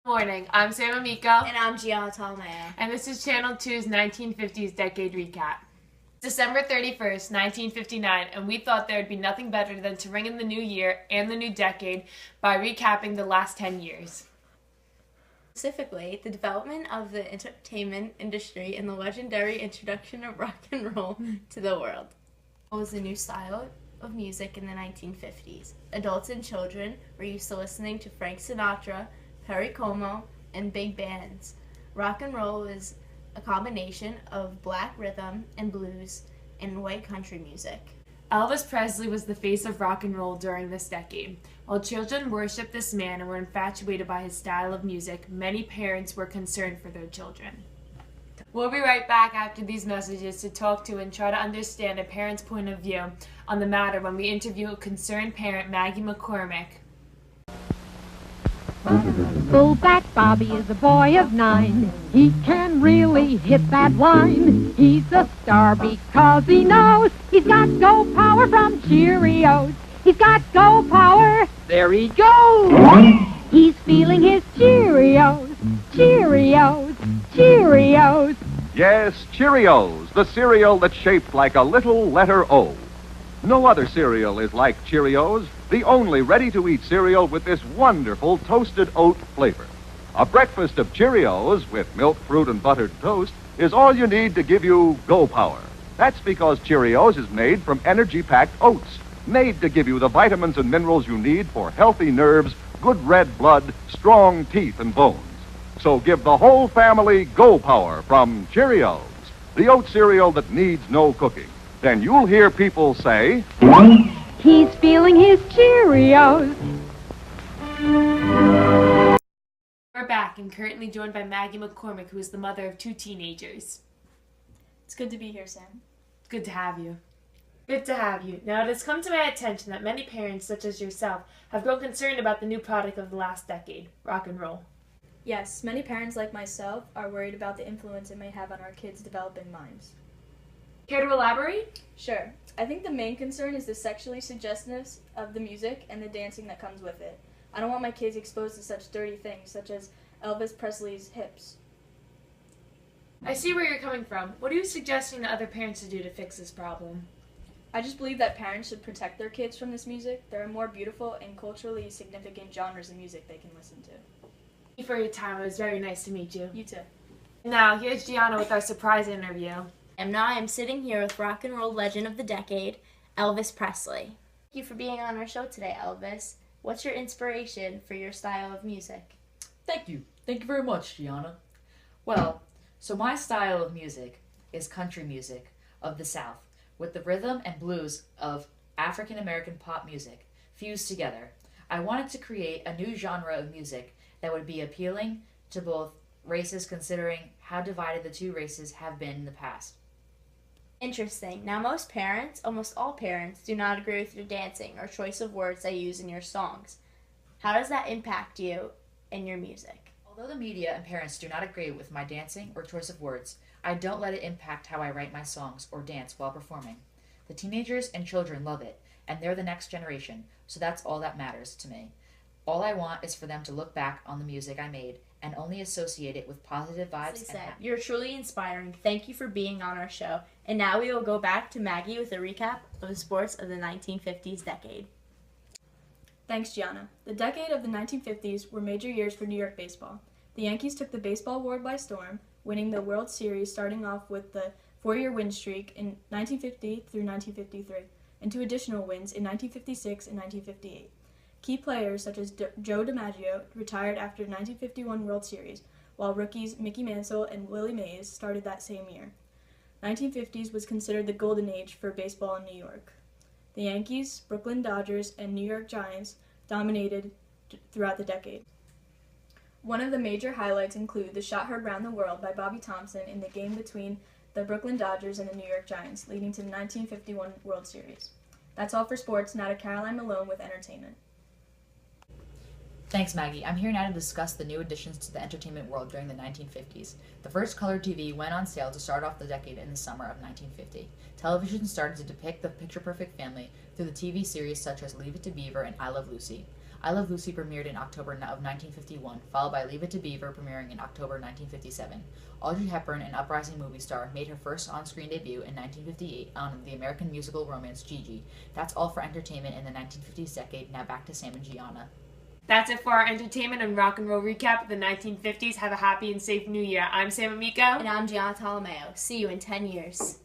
Morning, I'm Sam Amico. And I'm Gianna Tolomeo. And this is Channel 2's 1950s Decade Recap. December 31st, 1959, and we thought there would be nothing better than to ring in the new year and the new decade by recapping the last 10 years. Specifically, the development of the entertainment industry and the legendary introduction of rock and roll to the world. It was a new style of music in the 1950s. Adults and children were used to listening to Frank Sinatra, Perry Como, and big bands. Rock and roll is a combination of black rhythm and blues and white country music. Elvis Presley was the face of rock and roll during this decade. While children worshipped this man and were infatuated by his style of music, many parents were concerned for their children. We'll be right back after these messages to talk to and try to understand a parent's point of view on the matter when we interview a concerned parent, Maggie McCormick. Fullback Bobby is a boy of 9. He can really hit that line. He's a star because he knows he's got go power from Cheerios. He's got go power. There he goes. He's feeling his Cheerios. Cheerios. Cheerios. Yes, Cheerios, the cereal that's shaped like a little letter O. No other cereal is like Cheerios, the only ready-to-eat cereal with this wonderful toasted oat flavor. A breakfast of Cheerios with milk, fruit, and buttered toast is all you need to give you go power. That's because Cheerios is made from energy-packed oats, made to give you the vitamins and minerals you need for healthy nerves, good red blood, strong teeth and bones. So give the whole family go power from Cheerios, the oat cereal that needs no cooking. Then you'll hear people say, He's feeling his Cheerios. We're back and currently joined by Maggie McCormick, who is the mother of 2 teenagers. It's good to be here, Sam. It's good to have you. Good to have you. Now, it has come to my attention that many parents, such as yourself, have grown concerned about the new product of the last decade, rock and roll. Yes, many parents like myself are worried about the influence it may have on our kids' developing minds. Care to elaborate? Sure. I think the main concern is the sexually suggestiveness of the music and the dancing that comes with it. I don't want my kids exposed to such dirty things, such as Elvis Presley's hips. I see where you're coming from. What are you suggesting to other parents to do to fix this problem? I just believe that parents should protect their kids from this music. There are more beautiful and culturally significant genres of music they can listen to. Thank you for your time. It was very nice to meet you. You too. Now, here's Gianna with our surprise interview. And now I am sitting here with rock and roll legend of the decade, Elvis Presley. Thank you for being on our show today, Elvis. What's your inspiration for your style of music? Thank you. Thank you very much, Gianna. Well, so my style of music is country music of the South, with the rhythm and blues of African American pop music fused together. I wanted to create a new genre of music that would be appealing to both races, considering how divided the two races have been in the past. Interesting. Now most parents, almost all parents, do not agree with your dancing or choice of words they use in your songs. How does that impact you in your music? Although the media and parents do not agree with my dancing or choice of words, I don't let it impact how I write my songs or dance while performing. The teenagers and children love it, and they're the next generation, so that's all that matters to me. All I want is for them to look back on the music I made and only associate it with positive vibes and happiness. You're truly inspiring. Thank you for being on our show. And now we will go back to Maggie with a recap of the sports of the 1950s decade. Thanks, Gianna. The decade of the 1950s were major years for New York baseball. The Yankees took the baseball world by storm, winning the World Series starting off with the 4-year win streak in 1950 through 1953, and 2 additional wins in 1956 and 1958. Key players such as Joe DiMaggio retired after the 1951 World Series, while rookies Mickey Mantle and Willie Mays started that same year. 1950s was considered the golden age for baseball in New York. The Yankees, Brooklyn Dodgers, and New York Giants dominated throughout the decade. One of the major highlights include the shot heard round the world by Bobby Thompson in the game between the Brooklyn Dodgers and the New York Giants, leading to the 1951 World Series. That's all for sports. Now to Caroline Malone with entertainment. Thanks, Maggie. I'm here now to discuss the new additions to the entertainment world during the 1950s. The first color TV went on sale to start off the decade in the summer of 1950. Television started to depict the picture-perfect family through the TV series such as Leave It to Beaver and I Love Lucy. I Love Lucy premiered in October of 1951, followed by Leave It to Beaver premiering in October 1957. Audrey Hepburn, an uprising movie star, made her first on-screen debut in 1958 on the American musical romance Gigi. That's all for entertainment in the 1950s decade. Now back to Sam and Gianna. That's it for our entertainment and rock and roll recap of the 1950s. Have a happy and safe new year. I'm Sam Amico. And I'm Gianna Tolomeo. See you in 10 years.